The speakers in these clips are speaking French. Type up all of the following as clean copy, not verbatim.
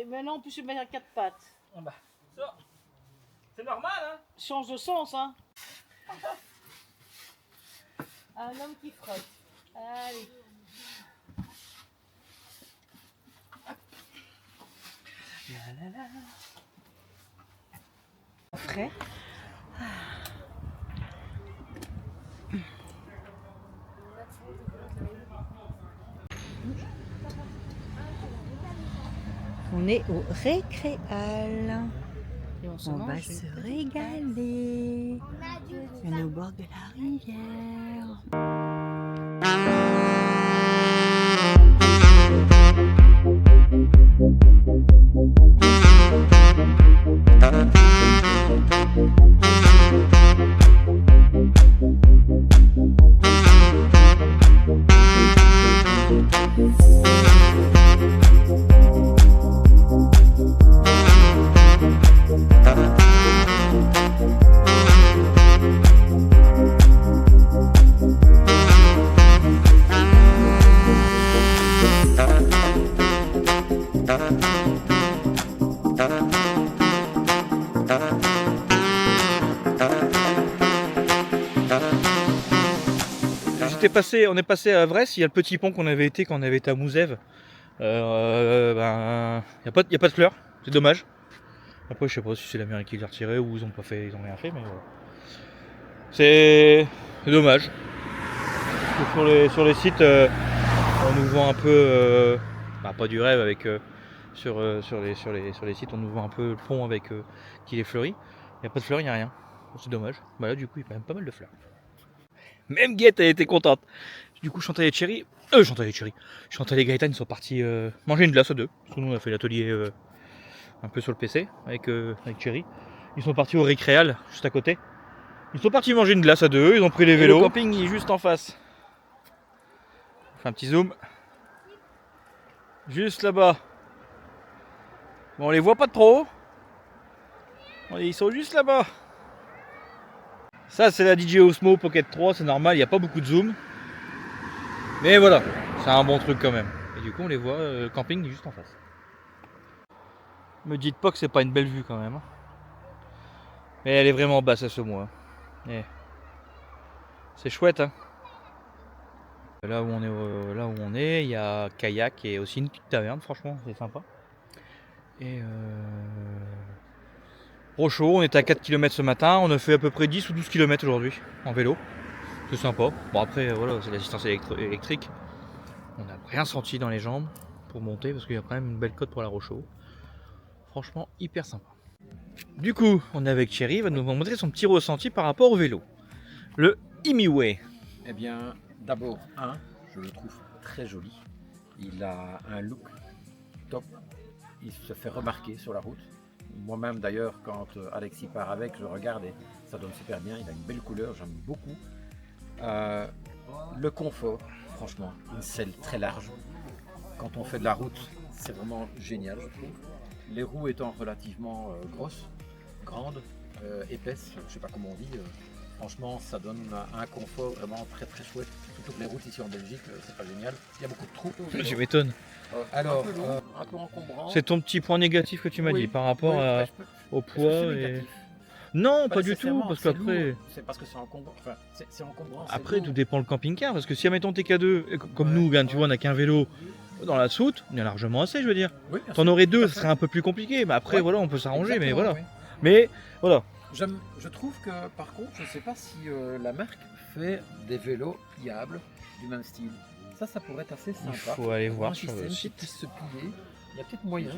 Mais non, en plus, je vais mettre à 4 pattes. Ah bah, ça, c'est normal, hein. Change de sens, hein. Un homme qui frotte. Allez. Frais. On est au récréal. Et on On va se régaler. On est au bord de la rivière. On est passé à Vresse, il y a le petit pont qu'on avait été quand on avait été à Mouzève. Il n'y a pas de fleurs, c'est dommage. Après je sais pas si c'est la mairie qui l'a retiré ou ils ont rien fait, mais voilà. C'est dommage. Sur les sites, on nous vend un peu, pas du rêve avec sur les sites, on nous vend un peu le pont avec qui est fleuri. Il n'y a pas de fleurs, il n'y a rien. C'est dommage. Bah là du coup il y a quand même pas mal de fleurs. Même Guette a été contente. Du coup Chantal et Gaëtan ils sont partis manger une glace à deux. Parce que nous on a fait l'atelier un peu sur le PC avec Cherry. Ils sont partis au récréal juste à côté. Ils sont partis manger une glace à deux, ils ont pris les vélos. Le camping il est juste en face. On fait un petit zoom. Juste là-bas. Bon on les voit pas trop. Ils sont juste là-bas. Ça c'est la DJ Osmo Pocket 3, c'est normal, il n'y a pas beaucoup de zoom. Mais voilà, c'est un bon truc quand même. Et du coup on les voit, le camping est juste en face. Me dites pas que c'est pas une belle vue quand même. Mais elle est vraiment basse à ce mois. Et c'est chouette hein. Là où on est, il y a kayak et aussi une petite taverne, franchement c'est sympa. Et Rochaud, on était à 4 km ce matin, on a fait à peu près 10 ou 12 km aujourd'hui en vélo. C'est sympa. Bon après voilà, c'est l'assistance électrique. On n'a rien senti dans les jambes pour monter parce qu'il y a quand même une belle côte pour la Rochaud. Franchement hyper sympa. Du coup, on est avec Thierry, il va nous montrer son petit ressenti par rapport au vélo. Le Imiway. Eh bien, d'abord, je le trouve très joli. Il a un look top. Il se fait remarquer sur la route. Moi-même d'ailleurs, quand Alexis part avec, je regarde et ça donne super bien. Il a une belle couleur, j'aime beaucoup. Le confort, franchement, une selle très large. Quand on fait de la route, c'est vraiment génial, je trouve. Les roues étant relativement grosses, grandes, épaisses, je ne sais pas comment on dit. Franchement, ça donne un confort vraiment très très chouette. Surtout que les routes ici en Belgique, c'est pas génial. Il y a beaucoup de trous. Je m'étonne. Alors, un peu encombrant. C'est ton petit point négatif que tu m'as dit par rapport au poids et... Non, pas du tout, parce qu'après... C'est parce que c'est encombrant. Enfin, c'est encombrant. Après, tout dépend le camping-car, parce que si, admettons, t'es qu'à deux, comme nous, tu vois, on n'a qu'un vélo dans la soute, on est largement assez, je veux dire. Oui, t'en aurais deux, ce serait un peu plus compliqué, mais après, voilà, on peut s'arranger, mais voilà. Oui. Mais, voilà. Je trouve que, par contre, je ne sais pas si la marque fait des vélos pliables du même style. Ça pourrait être assez sympa. Il faut aller voir sur le site. Qui se plier. Il y a peut-être moyen.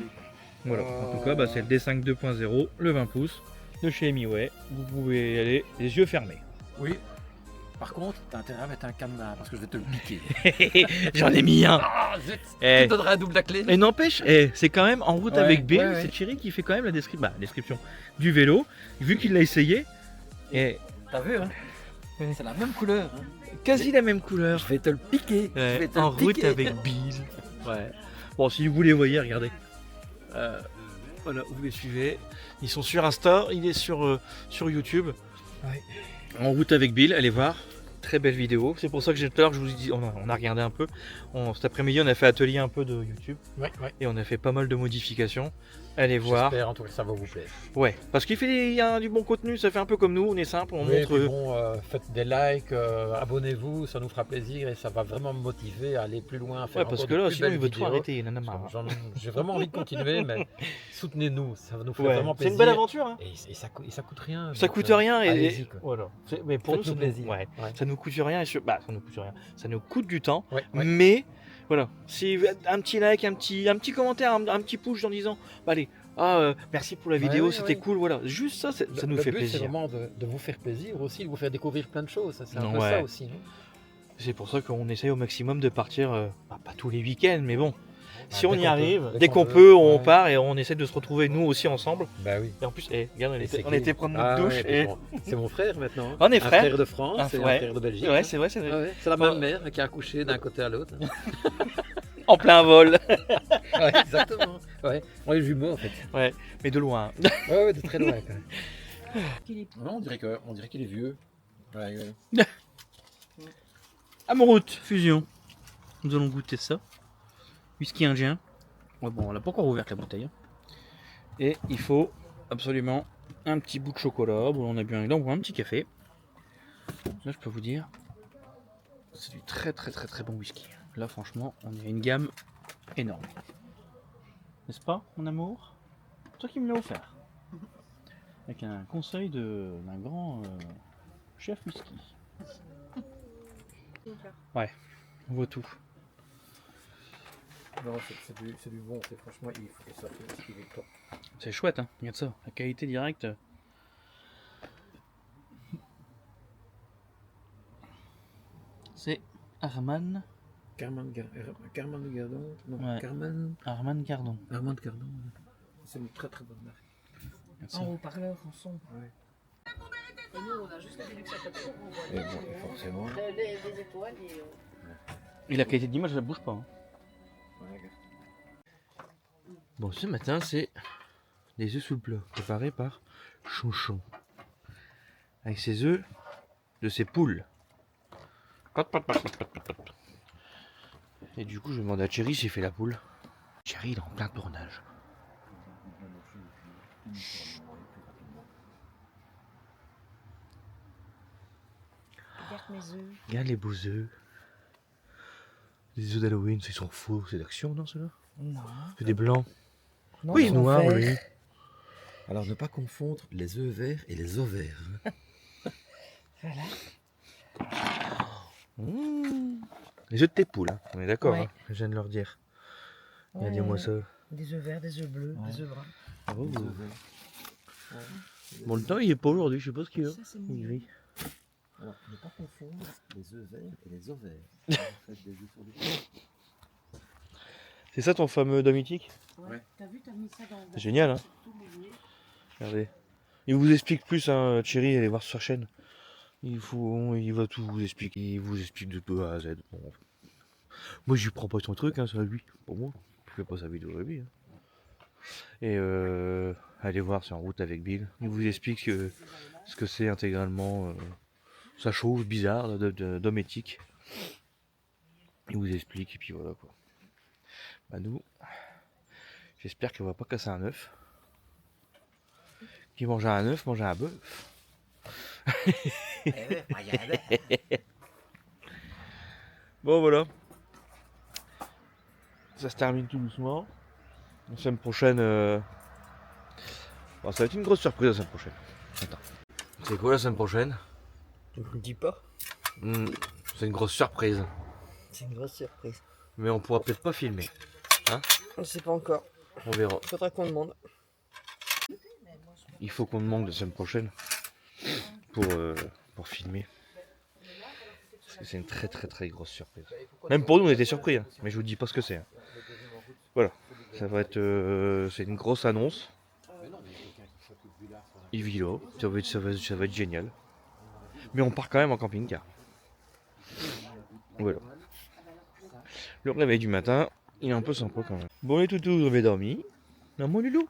Voilà, en tout cas, c'est le D5 2.0, le 20 pouces de chez Imiway. Vous pouvez y aller les yeux fermés. Oui. Par contre, t'as intérêt à mettre un cadenas parce que je vais te le piquer. J'en ai mis un. Tu donneras un double à clé. Et n'empêche, c'est quand même en route avec B. C'est Thierry qui fait quand même la description du vélo, vu qu'il l'a essayé. Et t'as vu, hein? C'est la même couleur. Hein. Quasi la même couleur. Je vais te le piquer. En route avec Bill. Ouais. Bon, si vous les voyez, regardez. Voilà, vous les suivez. Ils sont sur Insta, il est sur YouTube. Ouais. En route avec Bill, allez voir. très belle vidéo. C'est pour ça que tout à l'heure je vous ai dit, on a regardé un peu. Cet après-midi on a fait atelier un peu de YouTube. Ouais, ouais. Et on a fait pas mal de modifications. Allez voir. J'espère en tout cas que ça va vous plaire. Ouais, parce il y a du bon contenu, ça fait un peu comme nous, on est simple, on Oui, montre. puis bon, faites des likes, abonnez-vous, ça nous fera plaisir et ça va vraiment me motiver à aller plus loin, à faire Ouais, parce encore que de là, plus sinon il belles veut tout vidéos. arrêter, il en a marre. J'ai vraiment envie de continuer, mais soutenez-nous, ça va nous faire Ouais, vraiment c'est plaisir. une belle aventure. Hein. Et ça coûte rien. Ça donc, coûte rien allez-y, quoi. voilà. Mais pour nous, Faites-nous plaisir. Ouais, Ouais. ça nous coûte rien. Ça nous coûte rien. Ça nous coûte du temps. Ouais, ouais. Mais voilà, si un petit like, un petit commentaire, un petit push en disant, bah, allez, merci pour la vidéo, ouais, c'était ouais. cool. Voilà, juste ça, ça nous fait Le but, c'est plaisir. vraiment de vous faire plaisir aussi, de vous faire découvrir plein de choses. C'est un Non, peu ouais. ça aussi. Non C'est pour ça qu'on essaye au maximum de partir, pas tous les week-ends, mais bon. Si Dès on y qu'on peut, arrive, dès dès qu'on qu'on peut, peut, on ouais. part et on essaie de se retrouver nous aussi ensemble. Bah oui. Et en plus, regarde, Et on était prendre notre Ah douche ouais, et. bon, c'est mon frère maintenant. On est Un frères. frère de France et un ouais. frère de Belgique. Ouais, c'est vrai, c'est Ah vrai. ouais, c'est la même mère qui a accouché d'un côté à l'autre. En plein vol. Ouais, exactement. Ouais, on est jumeaux en fait. Ouais, mais de loin. Ouais, de très loin quand même. Non, On dirait qu'il est vieux. Ouais, ouais. Amouroute, fusion. Nous allons goûter ça. Whisky indien. Ouais, bon, on l'a pas encore ouvert la bouteille. Hein. Et il faut absolument un petit bout de chocolat. Bon, on a bu un petit café. Là, je peux vous dire, c'est du très bon whisky. Là, franchement, on est à une gamme énorme. N'est-ce pas, mon amour? Toi qui me l'as offert. Avec un conseil d'un grand chef whisky. Ouais, on voit tout. Non, c'est du bon, franchement, il faut que ça il est top. C'est chouette, hein, regarde ça, la qualité directe. C'est Armand Carmen Gardon. Non, Ouais. Carmen. Armand Cardon. Armand Gardon. C'est une très très bonne marque. Merci. En haut-parleur, en son. Ouais. Et nous, on a juste la Deluxe Apple, on voit Et bon, et forcément. les étoiles et. Et la qualité d'image, ça bouge pas. Hein. Bon, ce matin, c'est des œufs sous le plat, préparés par Chonchon. Avec ses œufs de ses poules. Et du coup, je demande à Thierry s'il fait la poule. Thierry, il est en plein tournage. Regarde mes œufs. Regarde les beaux œufs. Les œufs d'Halloween, ils sont faux. C'est d'action, non, ceux-là? Non. C'est des blancs. Non, Oui, ils sont noirs, verts. oui. Alors ne pas confondre les œufs verts et les ovaires. Voilà. Mmh. Les œufs de tes poules, hein. On est d'accord, Ouais. hein. Je viens de leur dire. Ouais, Regardez-moi ça. Des œufs verts, des œufs bleus, Ouais. des œufs bruns. Oh. Bon, le temps, il est pas aujourd'hui, je sais pas ce qu'il y a. Ça, c'est Il mignon. grille. Alors ne pas confondre les œufs verts et les ovaires. Faites des œufs sur des poules. C'est ça ton fameux dôme mythique? Ouais. T'as vu, t'as mis ça dans. C'est génial, hein. Tous les œufs. Regardez. Il vous explique plus, hein, Thierry, allez voir sur sa chaîne. Il va tout vous expliquer. Il vous explique de A à Z. Bon. Moi, je lui prends pas son truc, hein, c'est à lui. Pour moi, je fais pas sa vidéo à lui. Hein. Et allez voir, c'est en route avec Bill. Il vous explique ce que c'est intégralement sa chose bizarre d'homme éthique. Il vous explique, et puis voilà quoi. Bah nous, j'espère qu'on va pas casser un œuf. Qui mange un œuf, mange un bœuf. Bon voilà. Ça se termine tout doucement. La semaine prochaine. Bon, ça va être une grosse surprise la semaine prochaine. Attends. C'est quoi la semaine prochaine? Je ne le dis pas. C'est une grosse surprise. C'est une grosse surprise. Mais on pourra peut-être pas filmer. On ne sait pas encore. On verra. Faudra qu'on demande. Il faut qu'on demande la semaine prochaine pour filmer. Parce que c'est une très grosse surprise. Même pour nous, on était surpris, hein. Mais je vous dis pas ce que c'est. Hein. Voilà. Ça va être. C'est une grosse annonce. Ivilo. Ça va être génial. Mais on part quand même en camping-car. Voilà. Le réveil du matin, il est un peu sympa quand même. Bon les toutous, vous avez dormi. Non mon loulou.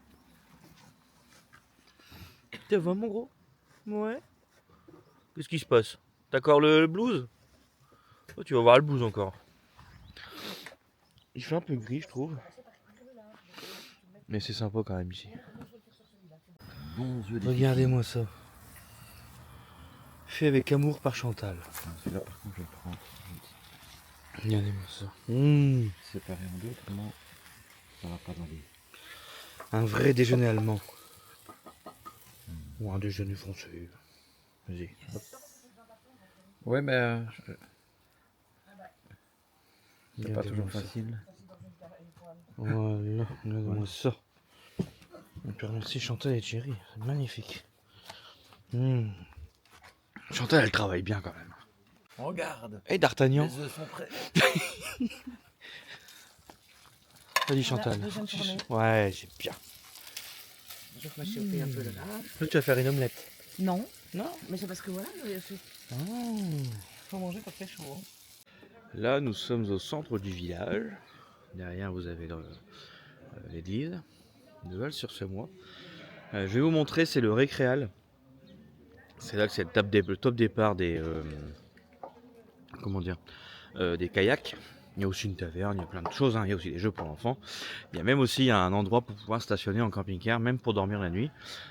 Ça va mon gros? Ouais. Qu'est-ce qui se passe? T'as encore le blues? Oh, tu vas voir le blues encore. Il fait un peu gris, je trouve. Mais c'est sympa quand même ici. Bons yeux. Regardez-moi ça. Fait avec amour par Chantal. Celui-là, par contre, je le prends. Regardez-moi ça. Séparé en deux, autrement, ça va pas aller. Un vrai déjeuner allemand. Ou un déjeuner français. Vas-y. Hop. Ouais, mais c'est pas Regardez-moi toujours ça. facile. Voilà, regardez-moi ça. On peut remercier Chantal et Thierry. C'est magnifique. Chantal, elle travaille bien quand même. Regarde, Et D'Artagnan. les œufs sont prêts. Vas-y Chantal. Deuxième journée. Ouais, j'ai bien. Je vais chauffer un peu le lard. Toi, tu vas faire une omelette. Non, Non. mais c'est parce que voilà, il faut manger quand il fait chaud. Hein. Là, nous sommes au centre du village. Derrière, vous avez l'église de Val-sur-Semois. Je vais vous montrer, c'est le récréal. C'est là que c'est le top départ des des kayaks. Il y a aussi une taverne, il y a plein de choses, hein. Il y a aussi des jeux pour l'enfant. Il y a même aussi un endroit pour pouvoir stationner en camping-car, même pour dormir la nuit.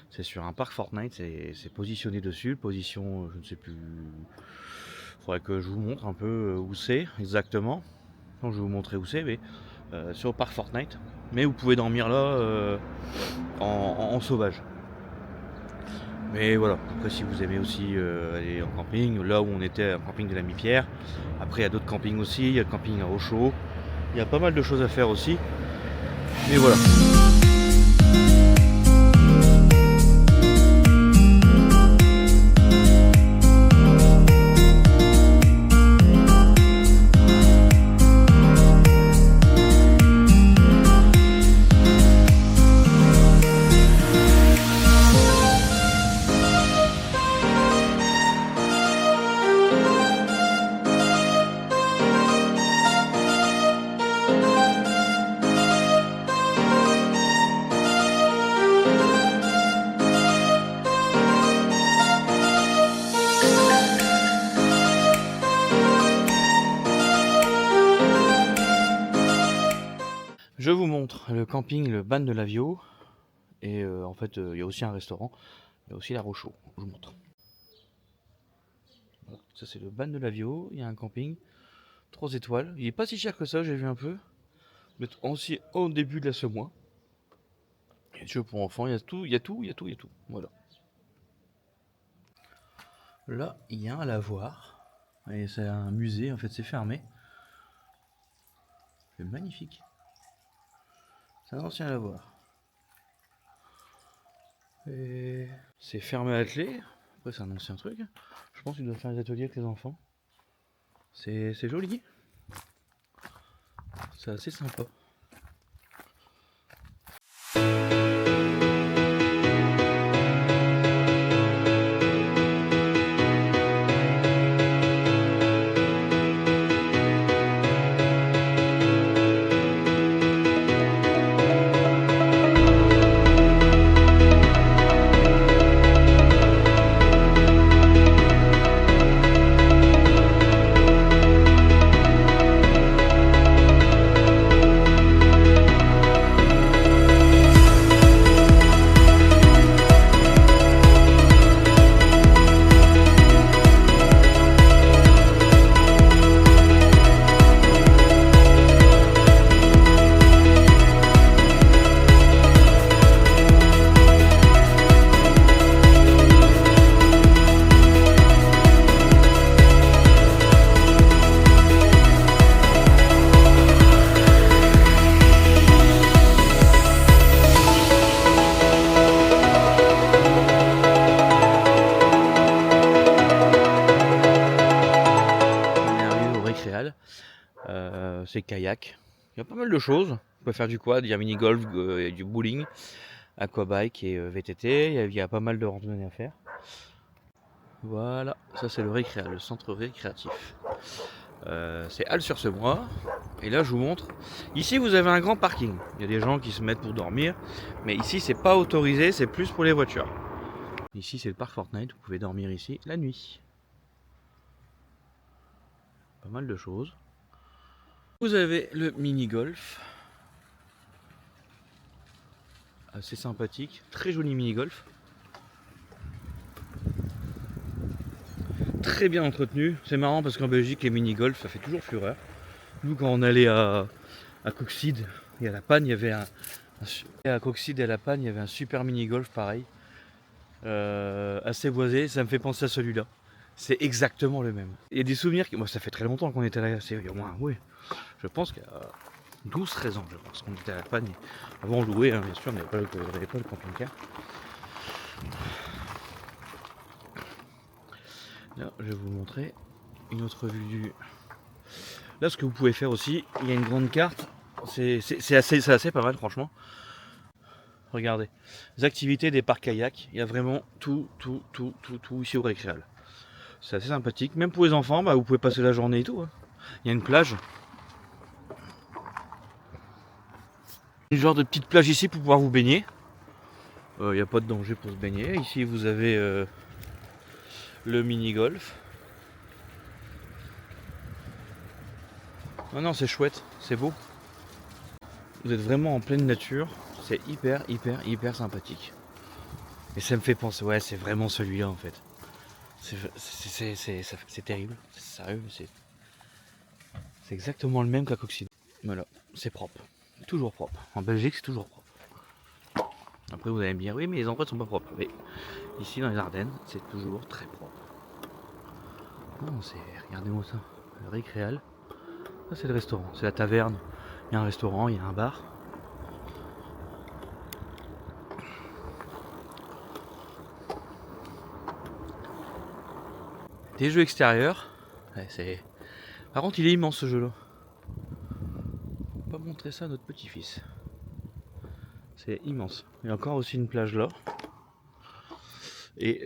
C'est sur un parc Fortnite, c'est positionné dessus. Position, je ne sais plus. Il faudrait que je vous montre un peu où c'est exactement. Non, je vais vous montrer où c'est, mais sur le parc Fortnite. Mais vous pouvez dormir là en sauvage. Mais voilà, après si vous aimez aussi aller en camping, là où on était, un camping de la Mi-Pierre. Après il y a d'autres campings aussi, il y a le camping à Rochaud. Il y a pas mal de choses à faire aussi. Mais voilà. Je vous montre le camping, le Ban de la Vio. Et en fait, il y a aussi un restaurant. Il y a aussi la Rochaud. Je vous montre. Voilà. Ça, c'est le Ban de la Vio. Il y a un camping. 3 étoiles. Il est pas si cher que ça, j'ai vu un peu. Mais aussi au début de la Semois. Il y a des jeux pour enfants. Il y a tout, il y a tout, il y a tout, il y a tout. Voilà. Là, il y a un lavoir. Et c'est un musée. En fait, c'est fermé. C'est magnifique. C'est un ancien lavoir. Et c'est fermé à clé. Après c'est un ancien truc. Je pense qu'il doit faire des ateliers avec les enfants. C'est joli. C'est assez sympa. C'est kayak. Il y a pas mal de choses. On peut faire du quad, il y a mini-golf, du bowling, aquabike et VTT. Il y a pas mal de randonnées à faire. Voilà, ça c'est le récréal, le centre récréatif. C'est Halle-sur-Semois. Et là je vous montre. Ici vous avez un grand parking. Il y a des gens qui se mettent pour dormir. Mais ici c'est pas autorisé, c'est plus pour les voitures. Ici c'est le parc Fortnite, vous pouvez dormir ici la nuit. pas mal de choses. Vous avez le mini-golf. Assez sympathique, très joli mini-golf. Très bien entretenu. C'est marrant parce qu'en Belgique, les mini-golf, ça fait toujours fureur. Nous, quand on allait à Coxide et à La Panne, il y avait à Coxide et à La Panne, il y avait un super mini-golf pareil. Assez boisé, ça me fait penser à celui-là. C'est exactement le même. Il y a des souvenirs, moi ça fait très longtemps qu'on était là, c'est au moins, oui. Je pense qu'il y a 12-13 ans, je pense qu'on était à La Panne. Avant on jouait, hein, bien sûr, on n'avait pas le camping-car. Là, je vais vous montrer une autre vue du... Là, ce que vous pouvez faire aussi, il y a une grande carte. C'est assez pas mal, franchement. Regardez. Les activités des parcs kayak. Il y a vraiment tout ici au Récréal. C'est assez sympathique. Même pour les enfants, bah, vous pouvez passer la journée et tout. Hein. Il y a une plage. Une genre de petite plage ici pour pouvoir vous baigner. Il n'y a pas de danger pour se baigner. Ici, vous avez le mini-golf. Non, c'est chouette, c'est beau. Vous êtes vraiment en pleine nature. C'est hyper sympathique. Et ça me fait penser, ouais, c'est vraiment celui-là en fait. C'est terrible, c'est sérieux, c'est exactement le même qu'à Coxide. Voilà, c'est propre, toujours propre. En Belgique, c'est toujours propre. Après, vous allez me dire, oui, mais les endroits ne sont pas propres. Mais ici, dans les Ardennes, c'est toujours très propre. Non, regardez-moi ça, le Récréal. Ça, c'est le restaurant, c'est la taverne. Il y a un restaurant, il y a un bar. Des jeux extérieurs. Ouais, par contre, il est immense ce jeu-là. On va pas montrer ça à notre petit-fils. C'est immense. Il y a encore aussi une plage là. Et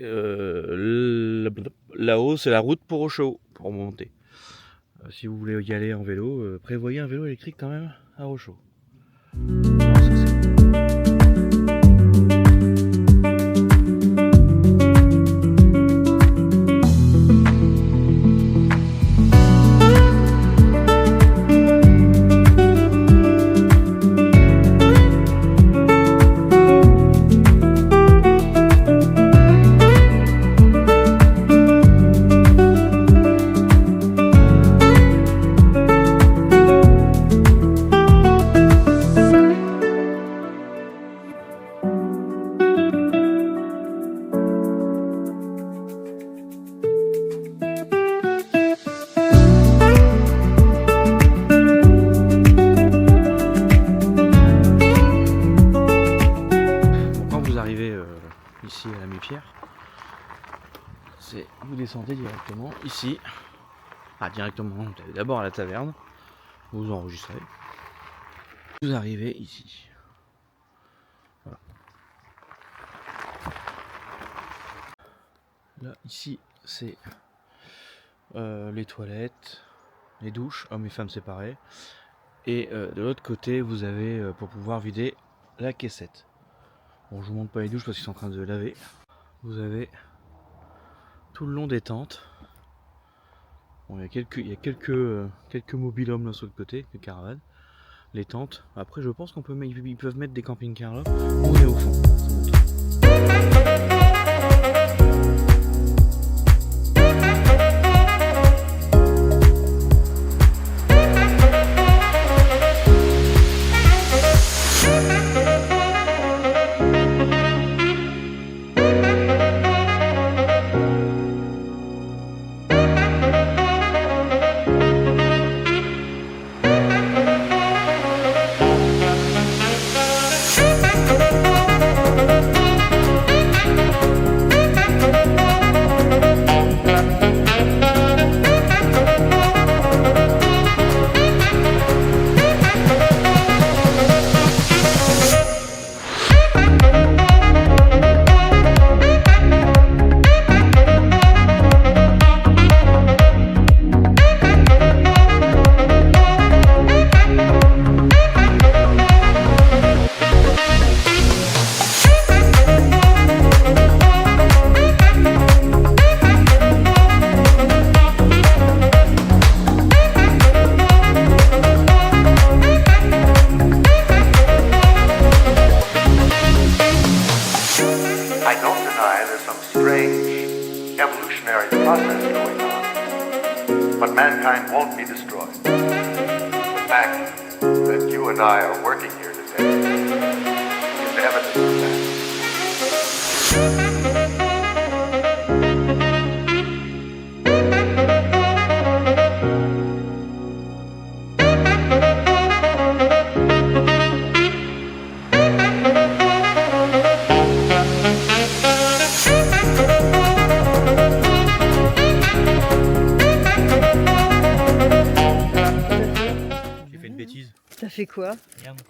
là-haut, c'est la route pour Rochaud, pour monter. Si vous voulez y aller en vélo, prévoyez un vélo électrique quand même à Rochaud. Non, ça, c'est... Ici à la Mi-Pierre, vous descendez directement ici, directement, vous allez d'abord à la taverne, vous enregistrez, vous arrivez ici. Voilà. Là, ici, c'est les toilettes, les douches, hommes et femmes séparés, et de l'autre côté, vous avez pour pouvoir vider la caissette. Bon, je vous montre pas les douches parce qu'ils sont en train de laver. Vous avez tout le long des tentes. Bon, il y a quelques mobil-hommes là sur le côté, des caravanes. Les tentes. Après, je pense ils peuvent mettre des camping-cars là. On est au fond. process going on. But mankind won't be destroyed. The fact that you and I are working here today is evidence of that. J'ai fait une bêtise. T'as fait quoi? Merde.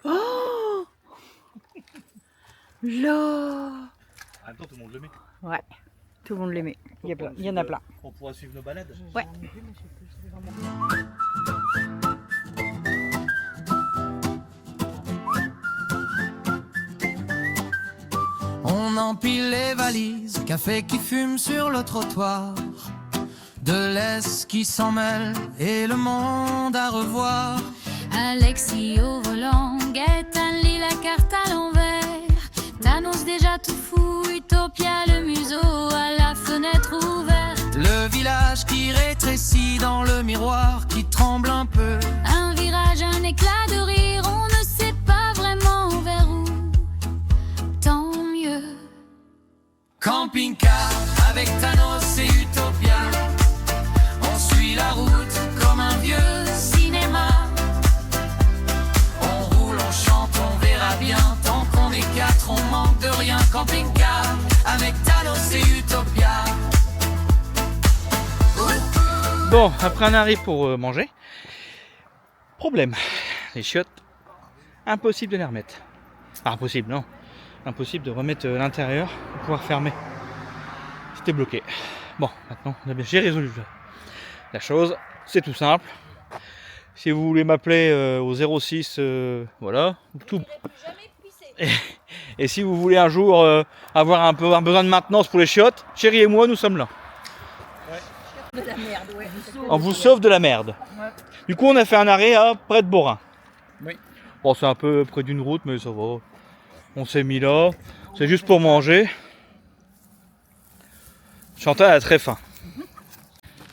Oh là. En même temps, tout le monde le met. Ouais, tout le monde l'aimait. Il y en a plein. On pourra suivre nos balades. Ouais. On empile les valises, café qui fume sur le trottoir, de l'Est qui s'en mêle et le monde à revoir. Alexis au volant, Gaëtan lit la carte à l'envers. Thanos déjà tout fou, Utopia le museau à la fenêtre ouverte. Le village qui rétrécit dans le miroir qui tremble un peu. Un virage, un éclat de rire, on ne sait pas vraiment vers où. Tant mieux. Camping-car avec Thanos et Utopia. On suit la route comme un vieux cinéma. On roule, on chante, on verra bien. Tant qu'on est quatre, on manque de rien. Camping-car avec Thanos et Utopia. Bon, après on arrive pour manger. Problème, les chiottes, impossible de les remettre. Ah, impossible, non. Impossible de remettre l'intérieur pour pouvoir fermer. C'était bloqué. Bon, maintenant, j'ai résolu la chose. C'est tout simple. Si vous voulez m'appeler au 06, voilà. Tout. Et si vous voulez un jour avoir un besoin de maintenance pour les chiottes, Chérie et moi, nous sommes là. De la merde, ouais. On vous sauve de la merde. Ouais. Du coup, on a fait un arrêt à près de Borin. Oui. Bon, c'est un peu près d'une route, mais ça va. On s'est mis là. C'est juste pour manger. Chantal a très faim.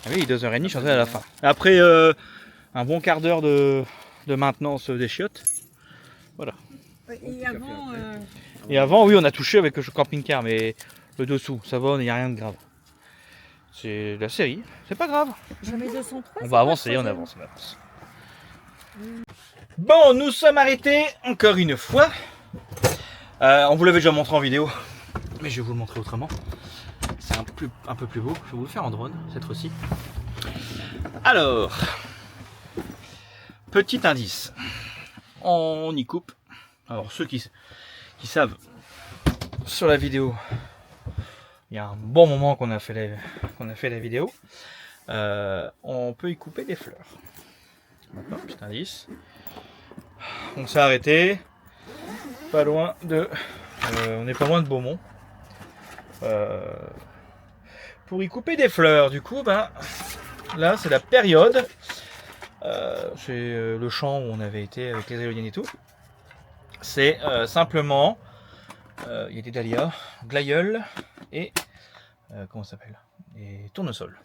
Ah oui, 2h30, Chantal a la faim. Après un bon quart d'heure de maintenance des chiottes. Voilà. Et avant, Et avant, oui, on a touché avec le camping-car, mais le dessous, ça va, il n'y a rien de grave. C'est la série, c'est pas grave. je mets 203. On va avancer, on avance, on avance. Bon, nous sommes arrêtés encore une fois. On vous l'avait déjà montré en vidéo, mais je vais vous le montrer autrement. C'est un peu plus beau. Je vais vous le faire en drone cette fois-ci. Alors, petit indice. On y coupe. Alors ceux qui savent sur la vidéo, il y a un bon moment qu'on a fait la vidéo. On peut y couper des fleurs. Maintenant, petit indice. On s'est arrêté pas loin de. On n'est pas loin de Beaumont. Pour y couper des fleurs, du coup, ben là c'est la période. C'est le champ où on avait été avec les éoliennes et tout. C'est simplement. Il y a des dahlias, glaïeuls et. Comment ça s'appelle? Et tournesol.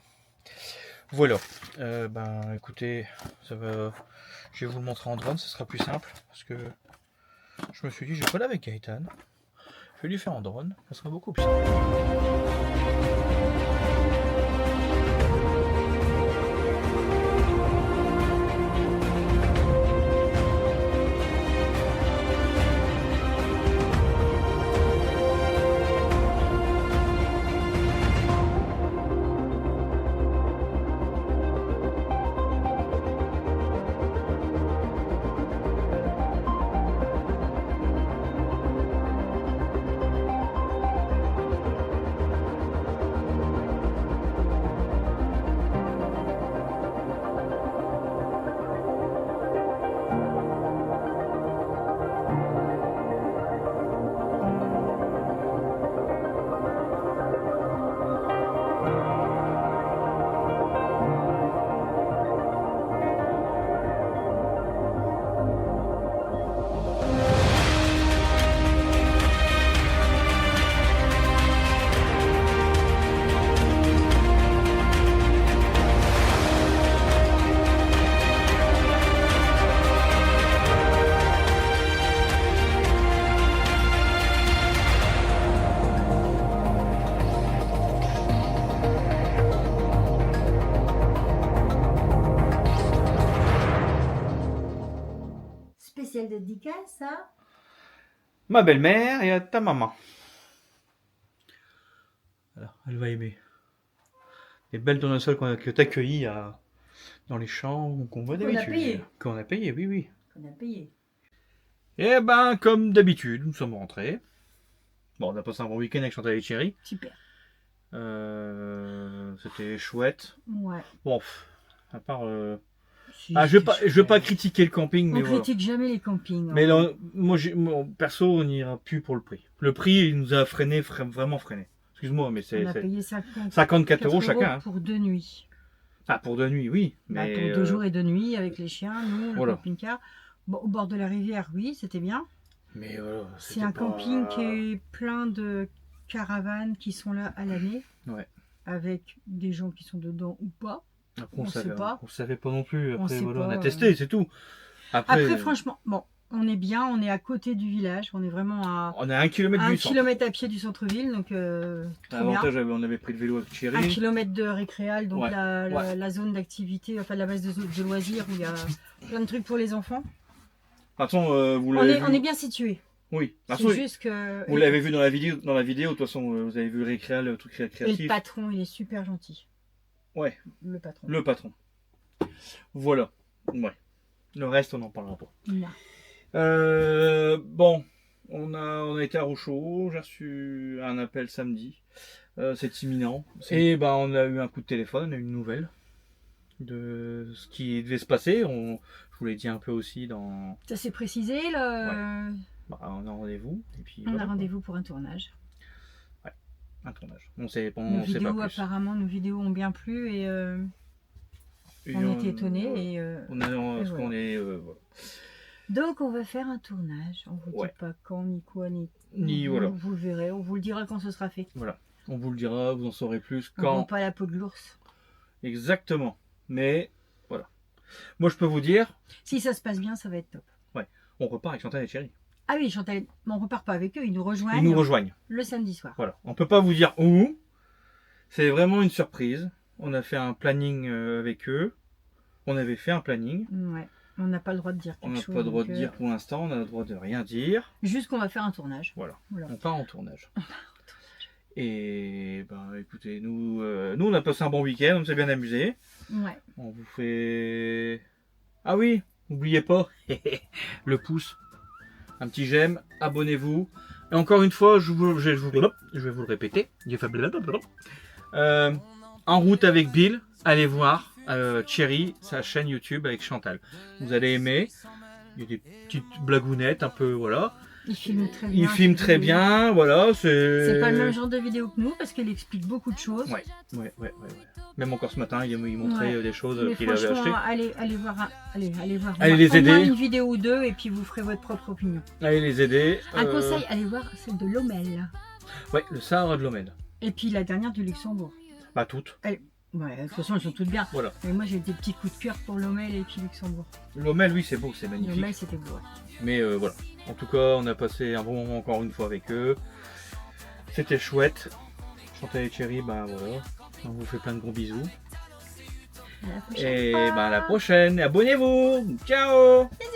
Voilà. Ben écoutez, ça va. Je vais vous le montrer en drone, ce sera plus simple. Parce que je me suis dit, je vais pas là avec Gaëtan. Je vais lui faire en drone, ça sera beaucoup plus simple. Spéciale dédicace à... Ma belle-mère et à ta maman. Alors, elle va aimer. Les belles tournesols que t'as cueillies dans les champs qu'on voit Qu'on a d'habitude. payé. Qu'on a payé, oui, oui. Qu'on a payé. Et ben, comme d'habitude, nous sommes rentrés. Bon, on a passé un bon week-end avec Chantal et Thierry. Super. C'était chouette. Ouais. Bon, à part... Si, je c'était veux pas chouette. critiquer le camping, On mais voilà. critique jamais les campings. Mais hein. là, moi, perso, on n'ira plus pour le prix. Le prix, il nous a freiné, vraiment freiné. Excuse-moi, mais On a c'est payé 54 54 euros chacun. Hein. pour 2 nuits. Ah, pour 2 nuits, oui. Bah, Mais pour 2 jours et 2 nuits avec les chiens, nous, le voilà. camping-car. Bon, au bord de la rivière, oui, c'était bien. Mais voilà, C'est un camping qui est plein de caravanes qui sont là à l'année. Ouais. Avec des gens qui sont dedans ou pas. Après, on sait pas. On savait pas non plus. On Après, sait voilà, on pas, a testé, c'est tout. Après, franchement, bon, on est bien, on est à côté du village, on est vraiment à on a 1 km un du centre. kilomètre à pied du centre-ville, donc trop bien. L'avantage, on avait pris le vélo avec 1 Thierry. kilomètre de récréal, donc Ouais, la zone d'activité, enfin la base de loisirs où il y a plein de trucs pour les enfants. De toute façon, vous On l'avez est, vu. on est bien situé. Oui. De toute C'est façon, juste que. vous l'avez vu dans la vidéo. De toute façon, vous avez vu le récréal, le truc Et récréatif. le patron, il est super gentil. Ouais. Le patron. Le patron. Voilà. Ouais. Le reste, on n'en parlera pas. Non. Bon, on a été à Rochaud, j'ai reçu un appel samedi, c'est imminent. Et ben on a eu un coup de téléphone, on a eu une nouvelle de ce qui devait se passer. Je vous l'ai dit un peu aussi dans... Ça s'est précisé, là. Bah, on a rendez-vous. Et puis, On voilà, a quoi. rendez-vous pour un tournage. Un tournage. On sait pas, Nos on sait pas vidéos, plus. apparemment, nos vidéos ont bien plu et Et on était étonnés. Et, On a, parce voilà. qu'on est... voilà. donc, on va faire un tournage. On vous Ouais. dit pas quand, ni quoi, ni. Ni vous, voilà. vous le verrez, on vous le dira quand ce sera fait. On vous le dira, vous en saurez plus On quand... vend pas la peau de l'ours. Exactement. Mais, voilà. Moi, je peux vous dire, Si ça se passe bien, ça va être top. on repart avec Chantal et Thierry. Ah oui, Chantal, on repart pas avec eux, ils nous rejoignent Ils nous rejoignent. le samedi soir. Voilà. On peut pas vous dire où. C'est vraiment une surprise. On a fait un planning avec eux. On avait fait un planning. Ouais. On n'a pas le droit de dire On quelque n'a chose. pas le droit de donc, dire pour l'instant. On a le droit de rien dire. Juste qu'on va faire un tournage. Voilà. Voilà. On part en tournage. Et ben écoutez, nous on a passé un bon week-end. On s'est bien amusé. Ouais. On vous fait... Ah oui, n'oubliez pas le pouce. Un petit j'aime, abonnez-vous. Et encore une fois, je vais vous le répéter. J'ai fait blablabla. En route avec Bill, allez voir Thierry, sa chaîne YouTube avec Chantal. Vous allez aimer. Il y a des petites blagounettes un peu, voilà. Il filme très bien. Il filme très bien, voilà. C'est pas le même genre de vidéo que nous parce qu'il explique beaucoup de choses. Ouais. Même encore ce matin, il montrait Ouais. des choses Mais qu'il avait achetées. franchement, allez voir. Allez voir. Allez les au moins aider. une vidéo ou deux et puis vous ferez votre propre opinion. Allez les aider. Un conseil, allez voir celle de Lommel. Ouais, le Sahara de Lomel. Et puis la dernière du Luxembourg. Pas toutes. Ouais, de toute façon, elles sont toutes bien. Voilà. Mais moi, j'ai des petits coups de cœur pour Lommel et puis Luxembourg. Lomel, oui, c'est beau, c'est magnifique. Lommel, c'était beau. Ouais. Mais voilà. En tout cas, on a passé un bon moment encore une fois avec eux. C'était chouette. Chantal et Thierry, ben voilà. On vous fait plein de gros bisous. À la prochaine Et fois. ben à la prochaine. Abonnez-vous. Ciao. Bisous.